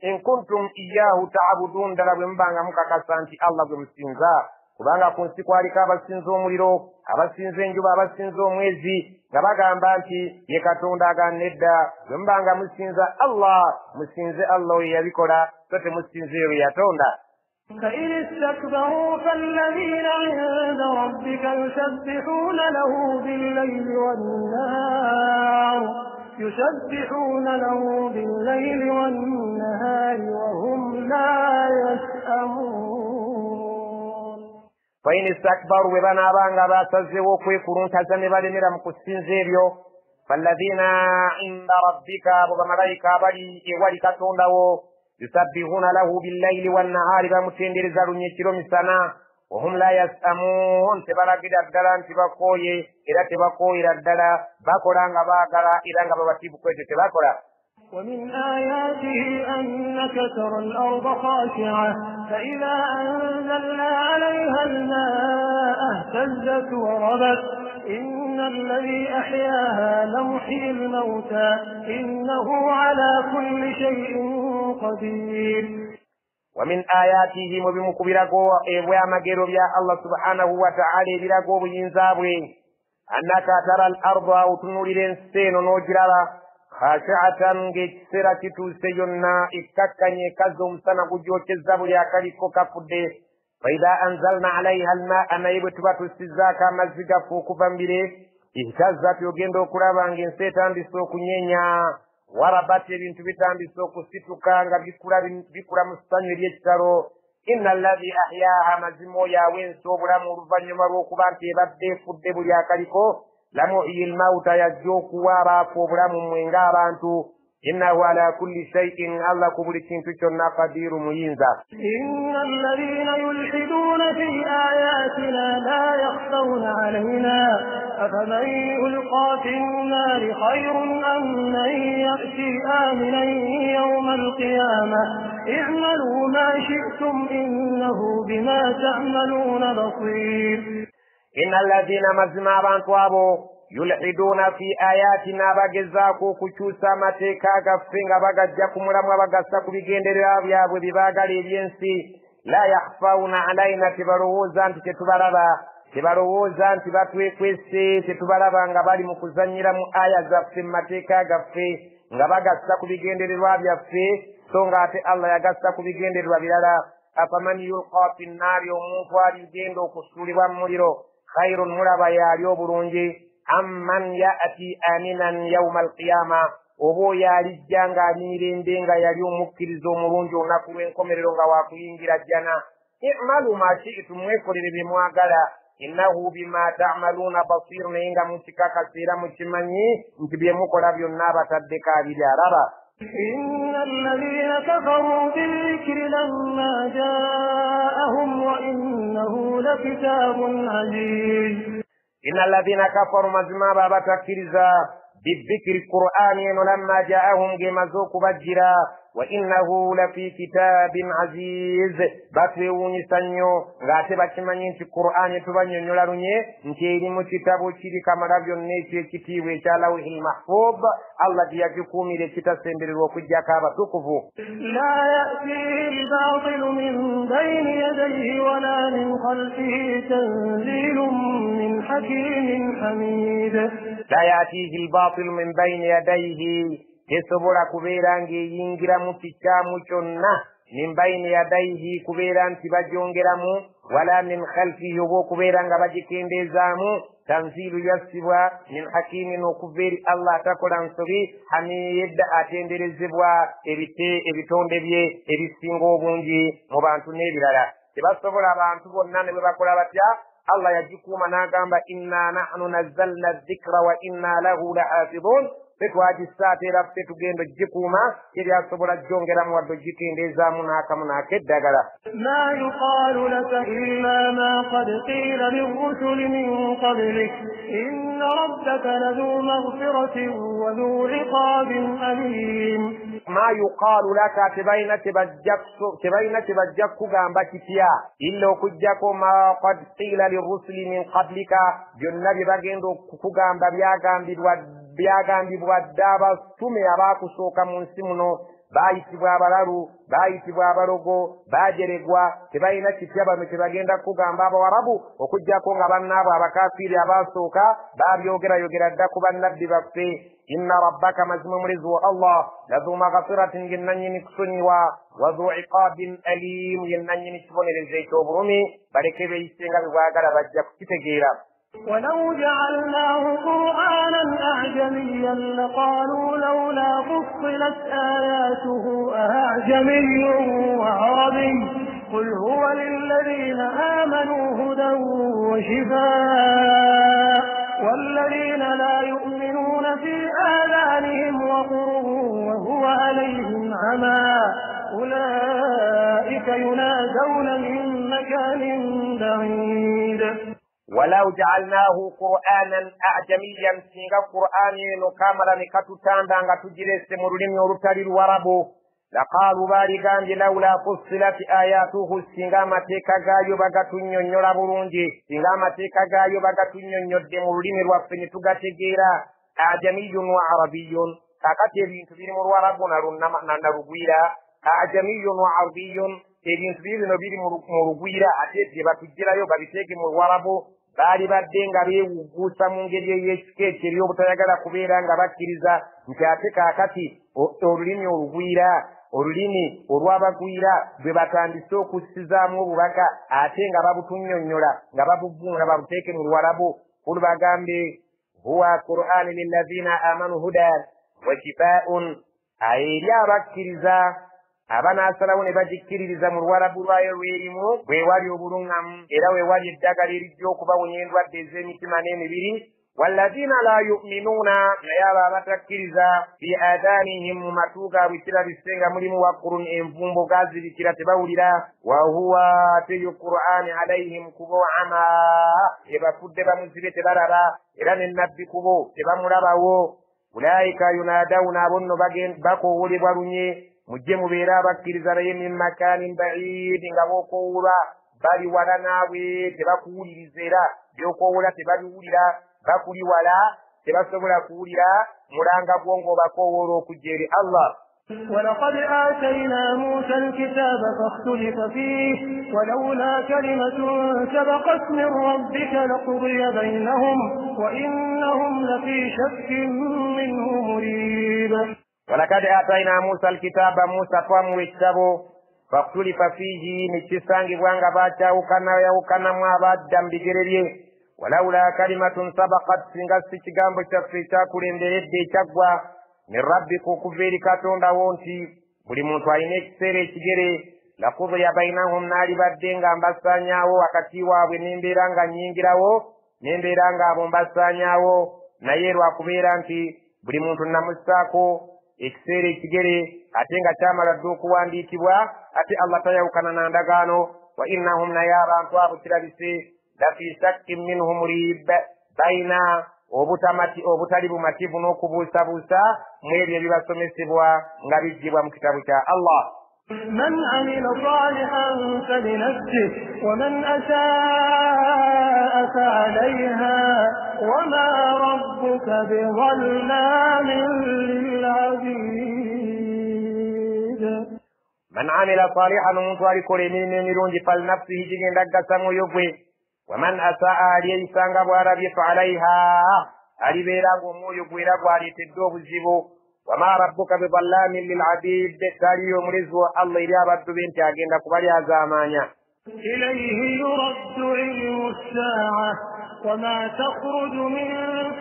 in kuntum iyyahu ta'budun ddala bwe mubanga mukakasa nti Allah gwe musinza kubanga ku nsi kwaliko abasinza omuliro abasinza enjuba abasinza omwezi nga bagamba nti ye katonda aganedda bwe mubanga musinza Allah musinze Allah oyo yabikola so temusinzeeyo bye yatonda. فإن استكبروا فالذين عند ربك يسبحون له بالليل والنهار وهم لا يسأمون. فإن استكبروا ببنا بانغا باسزوا وكويكورون تزني بالميرا مكسينزيريو فالذين عند ربك بملائكة بلي إيوالي كتوندو يسبحون له بالليل والنهار بمتندر زاروني كيلو مسانا وهم لا يسأمون تبالا كده الدلان تباكوي إذا تباكوي إلى الدلا باكورانغا باكرا إذا بابتيبو كويت تباكورا. ومن آياته أنك ترى الأرض خاشعة فإذا أنزلنا عليها الماء اهتزت وربت إن الذي أحياها لمحيي الموتى إنه على كل شيء قدير. ومن آياته مبمكبركو إبويا مجيرو بيا الله سبحانه وتعالى بيراكو بينزابوي أنك ترى الأرض أو تنورين سينو نوجرالا خاشعة ng'ekiseera kituuse yonna ekkakkanye kazza omusana gugyokeza buli akaliko kafudde faida anzalna alaiha almaa naye bwe tuba tussizzaako amazzi gaffe okuva mbire ihtazzat ogenda okulaba ng'ensi etandise okunyenya warabat ebintu bitandise okusituka nga bikula mu ssanyu ery'ekitalo inna alladhi ahyaaha mazima oyo awensi obulamu oluvannyuma lw'okuba nti ebadde efudde buli akaliko lamuhyi almauta yajja okuwa abaafu obulamu mmwe ng'abantu innahu ala kulli shay'in Allah ku buli kintu kyonna qadiru muyinza. inna alladhina yulhiduna fi ayatina la yakhfawna alayna afaman yulqa fi an-nari khayrun am man ya'ti aminan yawma al-qiyamah i'malu ma shi'tum innahu bima ta'maluna basir. inna alladhina mazima abantu abo yulhiduna fi ayatina bagezaako okukyusa amateeka gaffe nga bagajja ku mulamwa bagassa ku bigendererwa byabwe byebaagala eby'ensi la yakhfawuna alayna tebalowooza nti tetubalaba tebalowooza nti batwekwese tetubalaba nga bali mu kuzannyira mu aya zaffe mu mateeka gaffe nga bagassa ku bigendererwa byaffe so nga ate Allah yagassa ku bigendererwa birala. afaman yulqa fi nnaari omuntu aligenda okusuulibwa mu muliro khayrun mulaba yaali obulungi amman ya'ti aminan yawma alqiyama oba oyo alijja ng'amirembe nga yali omukkiriza omulungi olunaku lw'enkomerero nga wakuyingira jjana. i'malu ma shi'tum mwekolere bye mwagala innahu bima ta'maluuna basir naye nga mukikakasa era mukimanyi nti bye mukola byonna abataddeko abiri alaba. إن الذين كفروا بالذكر لما جاءهم وإنه لكتاب عزيز. إن الذين كفروا مزما بابا تكرزا بالذكر القرآن لما جاءهم جمزوك بجرا وإنه لفي كتاب عزيز batwewuunyisa nnyo ng'ate bakimanyi nti Qur'ani tubannyonnyola lunye nti eri mu kitabo kiri kamala byonna eky'ekitiibwa ekya lawhil mahfuz Allah gye yagikuumira ekitasembererwa okuggyako abatukuvu. لا يأتيه الباطل من بين يديه ولا من خلفه تنزيل من حكيم حميد. لا يأتيه الباطل من بين يديه tesobola kubeera ng'eyingira mu kikyamu kyonna min bayini yadayhi kubeera nti bagyongeramu wala min khalfihi oba okubeera nga bagikendeezaamu tanziilu yassibwa min hakimin okuva eri Allah atakola nsobi hamid atenderezebwa ebitonde bye ebisinga obungi mu bantu n'ebirala. Tebasobola abantu bonna ne bwe bakola batya Allah yagikuuma n'agamba inna nahnu nazzalna dhikra wa inna lahu lahafidun tetwagisaata era ffe tugenda ogikuuma teryasobola gyongeramu wadde ogikendeezaamu n'akamu n'akeddagala. ما يقال لك إلا ما قد قيل للرسل من قبلك إن ربك لذو مغفرة وذو عقاب أليم. ما يقال لك تبين تبجك كغامبا كتيا إلا كجاكو ما قد قيل للرسل من قبلك جنبي بغندو كغامبا byagambibwa dda abatume abaakusooka mu nsi muno baayitibwa abalalu baayitibwa abalogo baajeregwa tebalina kitya bano kyebagenda kugamba abawarabu okuggyako nga bannaabo abakafiiri abaasooka baabyogerayogera dda ku bannabbi baffe. inna rabbaka mazima omulezi wa Allah lazu maghfiratin yennanyini kusonyiwa wazu iqabin alim yennanyini kibonerezo eky'obulumi baleke beeyisenga bwe bwagala bajja kukitegeera. ولو جعلناه قرآنا أعجميا لقالوا لولا فصلت آياته أعجمي وعربي قل هو للذين آمنوا هدى وشفاء والذين لا يؤمنون في آذانهم وقر وهو عليهم عمى أولئك ينادون من مكان بعيد. ولو جعلناه قرآنا أعجميا سينغا قرآن نكاملا نكتتاندا نتجلس مرلم ورتالي الورابو لقالوا بارغان لولا فصلت آياته سينغا متيكا غايو بغتنيو نيولا برونجي سينغا متيكا غايو بغتنيو نيودي مرلم الوفن تغتجيرا أعجمي وعربي kakati ebintu biri mu lwarabu narugwira ajamiyu وعربي ebintu bino biri mu rugwira ate bye batugirayo babiteeke mu lwarabu baali badde nga beewuguusa mu ngeri ey'ekikeeki ery'obutayagala kubeera nga bakkiriza nti ate kaakati olulimi olugwira olulimi olw'abagwira bwe batandise okussizaamu obubaka ate nga babutunnyonnyola nga babuvvuuna babuteeke mu lwarabu kulu bagambe huwa qur'ani lillazina amanu hudan wa shifaa'un eri abakkiriza abanaasalawo ne bagikkiririza mu lwarabu lwayo lwerimu bwewali obuluŋŋamu era weewali eddagala erijja okubawonya endwadde ez'emitima n'emibiri. wallazina la yu'minuuna naye abo abatakkiriza fi aadaanihim mu matu gaabwe kirabise nga mulimu wakkurun envumbo gaazibikira tebawulira wa huwa teyo qur'ani alayhim kubo ama ebafudde bamuzibe tebalaba era ne nabbi kubo tebamulabawo. ulaika yunaadawuna abo nno bakoowolebwa lunye mujje mubeere abakkiriza naye min makanin baidi nga bookowolwa bali wala naabwe tebakuwuliriza era byokoowola tebabiwulira bakuli wala tebasobola kuwulira mulanga gwo ng'obakoowoola okujja eri Allah. ولقد آتينا موسى الكتاب فاختلف فيه ولولا كلمة سبقت من ربك لقضي بينهم وإنهم لفي شك منه مريب. ولقد آتينا موسى الكتاب موسى فامو الكتاب فاختلف فيه نكسانgi bwanga bakyawukana mu abadda mu bigere bye ولولا كلمة سبقت singa si kigambo kyaffe ekyakulemberedde ekyaggwa ne rabbika okuva eri katonda wo nti buli muntu alina ekiseera ekigere lakudiya bainahum naalibadde nga mbasaanyaawo wakati waabwe n'embeera nga nnyingirawo n'embeera ng'abo mbasaanyaawo naye lwakubeera nti buli muntu namussaako ekiseera ekigere ate nga kyamala dde okuwandiikibwa ate Allah tayawukana na ndagaano wa innahum naye abantu abo kirabise lafi shakkin minhu murib bayina obutali bumativu n'okubuusabuusa mu ebyo ebibasomesebwa nga bijjibwa mu kitabu kya Allah. من عمل صالحا فلنفسه ومن أساء فعليها وما ربك بظلام للعبيد. من عمل صالحا ومن كل من مرون فلنفسه جيجن دغسمو يغوي ومن أساء عليه بواربي فعليها علي بيراغو مو يغويرا غواري تدو بزيبو وما ربك بظلام للعبيد كاريو مرزو الله يرابط بنت اجندا كباري ازامانيا. إليه يرد علم الساعة وما تخرج من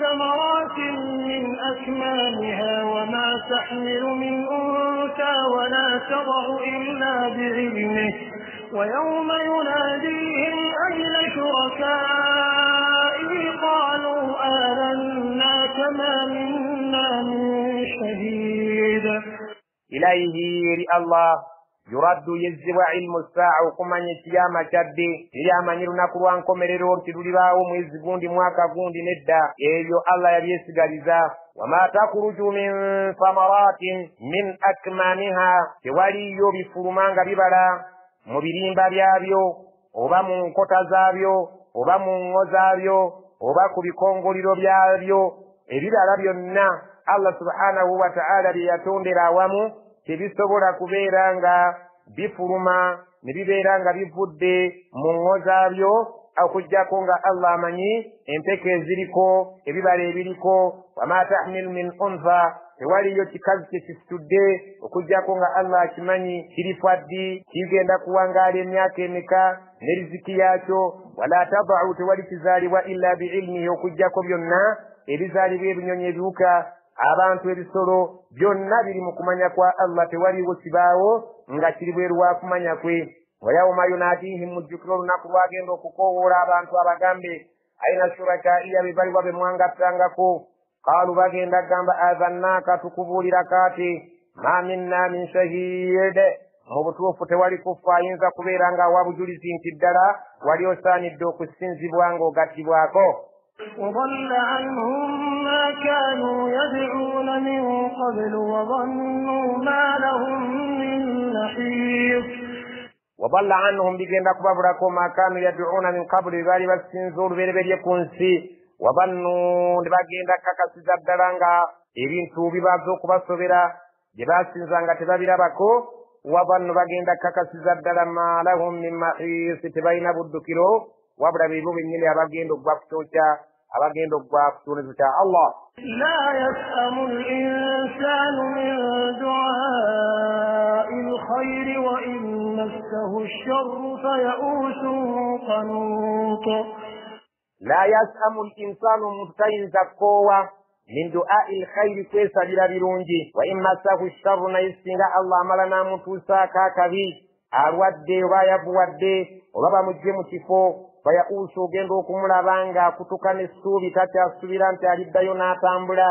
ثمرات من أكمامها وما تحمل من أنثى ولا تضع إلا بعلمه ويوم يناديهم أين شركائي قالوا آمنا كما منا من شهيد. إليه الله يرد يزوى علم الساعة وكما نسياما شدي ياما نيرنا كروان كوميريرون تدوليباو mwezi gundi mwaka gundi nedda ebyo Allah yabyesigaaliza. وما تخرج من ثمرات من أكمامها tewaliyo bifulumanga bibala mu birimba byabyo oba mu nkota zaabyo oba mu ngo zaabyo oba ku bikongoliro byabyo ebirala byonna Allah subhanahu wa ta'ala byeyatondera awamu tebisobola kubeera nga bifuluma ne bibeera nga bivudde mu ngo zaabyo okujjako nga Allah amanyi empeke eziriko ebibala ebiriko. wama tahmil min untha tewaliyo kikazi kyekisitudde okujjako nga Allah akimanyi kirifa ddi kigenda kuwangaala emyaka emeka ne riziki yaakyo. wala tadau tewali kizaalibwa illa biilmihi okujjako byonna ebizaalibwa ebinyonyi ebiwuka abantu ebisolo byonna biri mu kumanya kwa Allah tewaliwo kibaawo nga kiri bweru wa kumanya kwe. ويوم يناديهم مجكر olunaku lwagenda okukoowoola abantu abagambe aina shurakaiya bebali bemwangattangako qaalu bagenda gamba azannaaka tukubuulira kaati ma minna min shahid mu butuufu tewali kufa ayinza kubeera nga wabujulizi nti ddala wali osaanidde okusinzibwa ng'ogattibwako. وضل عنهم ما كانوا يدعون من قبل وظنوا ما لهم من محيص. وضل عنهم بigenda kubabulako ma kanu yad'una min qabli bali basinza olubereberye ku nsi wabannu ne bagenda kakasiza ddala nga ebintu bibaza okubasobera gye basinza nga tebabirabako. wabannu bagenda kakasiza ddala ma lahum min mahis tebalina buddukiro wabula beebo bennyini abagenda okugwa ku kyokya abagenda okugwa ku kiwonyezo kya Allah. لا يسأم الإنسان من دعاء الخير وإن مسه الشر فيئوس قنوط. لا يسأم الإنسان مستينز قوة من دعاء الخير كيسا بلا برونجي وإن مسه الشر نيسنغ الله ملنا متوساكا كبي arwadde oba yabuwadde olaba mujje mu kifo fayausu ogenda okumulabanga akutuka n'essuubi takyasubira nti aliddayo n'atambula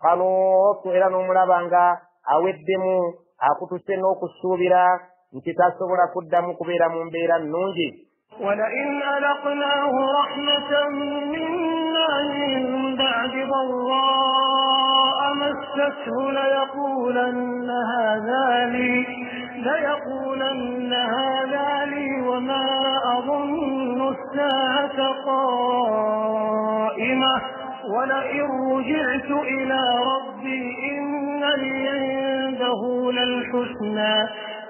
kanootu era n'omulabanga aweddemu akutuse n'okusuubira nti tasobola kuddamu kubeera mu mbeera nnungi. ولئن أذقناه رحمة منا من بعد ضراء مسته ليقولن هذا لي وما أظن الساعة قائمة ولئن رجعت إلى ربي إن لي عنده للحسنى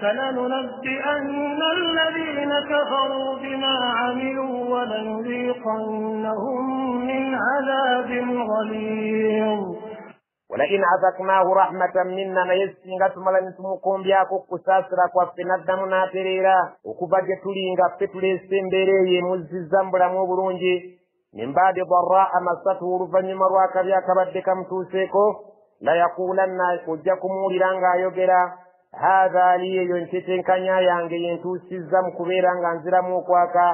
فلننبئن الذين كفروا بما عملوا ولنذيقنهم من عذاب غليظ. ولئن أذقناه رحمة منا نيسنغا تملن tumukombyako kusasira kwaffe naddamu n'atereera okuva gye tuli nga ffe tuleese embeera eyo emuzizza mu bulamu obulungi min baadi darraa masatu oluvannyuma lw'akabi akabadde kamutuuseeko la yaquulanna ojja kumuwulira ng'ayogera haadha li eyo ntetenkanya yange yentuusizza mu kubeera nga nziramu okwaka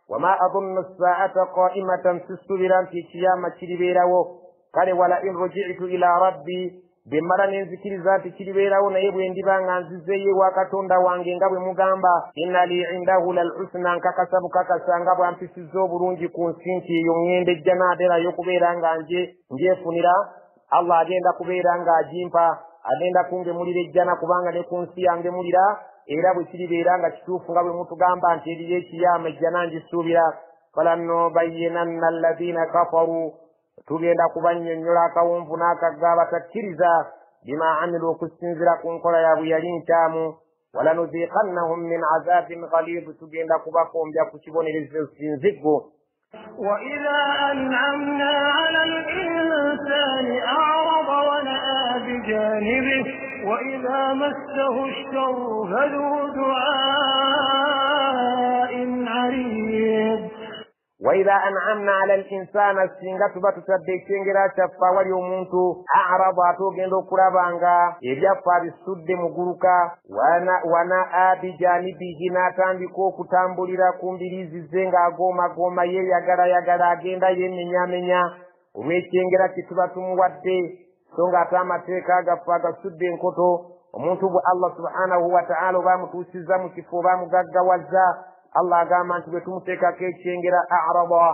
wama adunnu saata qaimatan sisubira nti ekiyama kiribeerawo kale wala in rujitu ila rabbi bemmala nenzikiriza nti kiribeerawo naye bwe ndiba nga nzizeeyo ewa katonda wange nga bwe mugamba inna li indahu lalhusna nkakasa bukakasa nga bwampisizza obulungi ku nsi nti eyo ŋŋenda ejja naaterayo okubeera nga njefunira Allah agenda kubeera nga agimpa agenda kungemulira ejjana kubanga ne ku nsi yangemulira era bwe kiribeera nga kituufu nga bwe mutugamba nti eriyo ekiyama ejjana ngisuubira falanubayyinanna alladhina kafaru tugenda kubannyonnyola akawonvu n'akagga abatakkiriza bima amilu okusinzira ku nkola yaabwe yali nkyamu walanuziqannahum min azabin ghalid tugenda kubakombya ku kibonerezo sinziggo وإذا أنعمنا على الإنسان أعرض ونأى بجانبه وإذا مسه الشر فذو دعاء عريض وإذا أنعمنا على الإنسان سنغتبة تبكينغرا شفا وليومونتو أعرض أتوغندو كرابانغا إبيافا بسود مغروكا وانا بجانبه ناتان بكو كتامبوليرا كومبيريزي زنغا غوما يغارا agenda yemenyamenya olw'ekyengera kituba tumuwadde so ng'atamateeka agaffe agasudde enkoto omuntu bwe Allah subhanahu wa ta'ala oba amutuusizza mu kifo oba amugaggawaza Allah agamba nti bwe tumuteekako ekyengera a'rada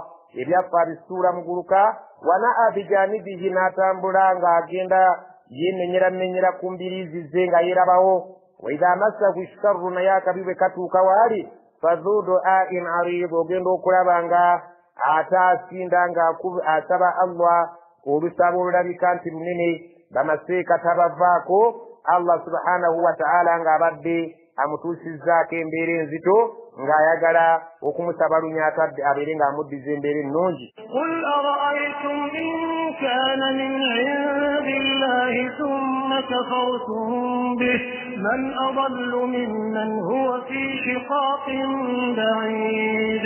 ebyaffe abisuula muguluka wanaa bijanibihi n'atambula ng'agenda yemenyeramenyera ku mbiriizi ze nga yeerabawo wa idha massahu sharru naye akabi bwe katuuka waali fadhu du'ain arid ogenda okulaba nga ataasinda ng'asaba Allah olusaba olulabika nti lunene bamaseeka tabavaako Allah subhanahu wa ta'ala ng'abadde amutuusizzaako embeera enzito ng'ayagala okumusaba lunyatadde abeere ng'amuddiza embeera ennungi. Qul ara'aytum in kana min 'indi Allahi thumma kafartum bihi man adallu mimman huwa fi shiqaqin ba'id.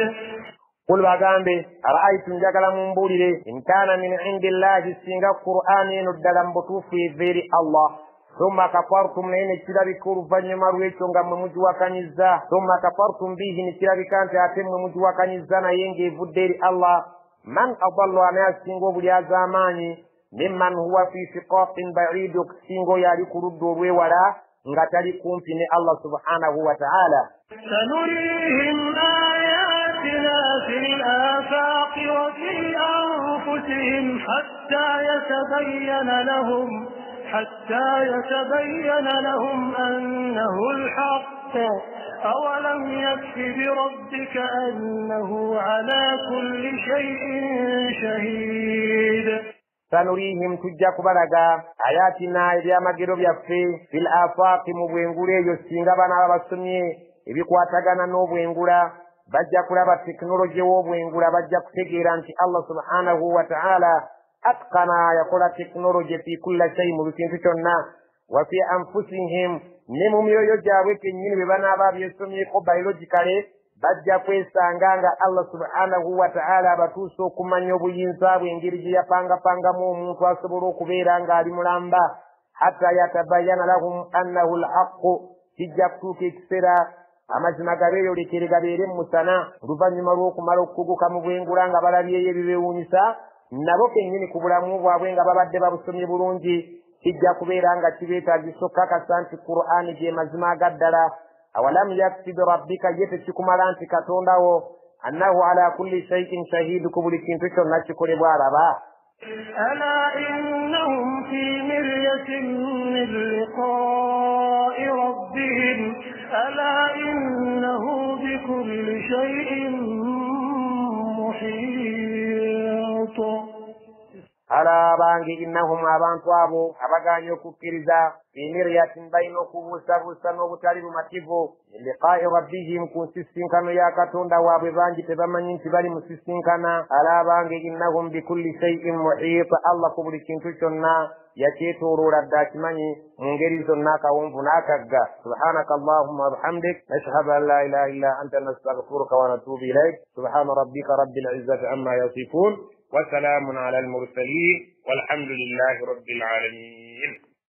Qul bagambe ara'aytum njagala mumbuulire in kana min 'indi Allahi singa Qur'aani eno ddala mbutuufu eveeri Allah thumma kafartum naye nekirabika oluvannyuma lw'ekyo nga mmwe mugiwakanyizza thumma kafartum bihi nekirabika nti ate mmwe mugiwakanyizza naye ng'evudde eri Allah man adallu ani asinga obulyaza amaanyi mimman huwa fi shiqaqin ba'id okusinga oyo ali ku ludda olwewala nga tali kumpi ne Allah subhanahu wa ta'ala. sanurihim ayatina fil afaqi wa fi anfusihim hatta يتبين لهم أنه الحق أولم يكف بربك أنه على كل شيء شهيد. sanurihim tujja kubalaga ayatina ebyamagero byaffe fil afaqi mu bwengula eyo singa bana babasomye ebikwatagana n'obwengula bajja kulaba tekinologi w'obwengula bajja kutegeera nti Allah subhanahu wa ta'ala atqana yakola tekinologi fi kulla shay mu bintu kyonna wa fi anfusihim ne mu myoyo gyabwe kennyini bwe banaaba byesomyeko biologically bajja kwesanga nga Allah subhanahu wa ta'ala abatuusa okumanya obuyinza bwe engeri gye yapangapangamu omuntu asobola okubeera ng'ali mulamba hatta yatabayana lahum annahu alhaqqu kijja kutuuka ekiseera amazima gabeeyolekere gabeere mu musana oluvannyuma lw'okumala okukuguka mu bwengula nga balabyeyo ebibeewuunyisa nabo kennyini ku bulamu bwabwe nga babadde babusomye bulungi kijja kubeera nga kibeetaagisa okukakasa nti Qur'aani ge mazima agaddala awalam yakfi birabbika ye tekikumala nti katondawo annahu ala kulli shay'in shahidu ku buli kintu kyonna kikolebwa alaba. ألا إنهم في مرية من لقاء ربهم ألا إنه بكل شيء محيط. ala bangi innahum abantu abo abaganye okukkiriza fi miryatin bayina okubuusabuusa n'obutali bumativu liqaa'i rabbihim ku nsisinkano ya katonda waabwe bangi tebamanyi nti bali musisinkana ala bangi innahum bikulli shay'in muhiita Allah ku buli kintu kyonna yakyetooloola dde akimanyi mu ngeri zonna akawonvu n'akagga. subhanaka allahumma wabihamdik nashhadu an la ilaha illa anta nastaghfiruka wa natubu ilayk subhana rabbika rabbil izzati amma yasifun وسلام على المرسلين والحمد لله رب العالمين.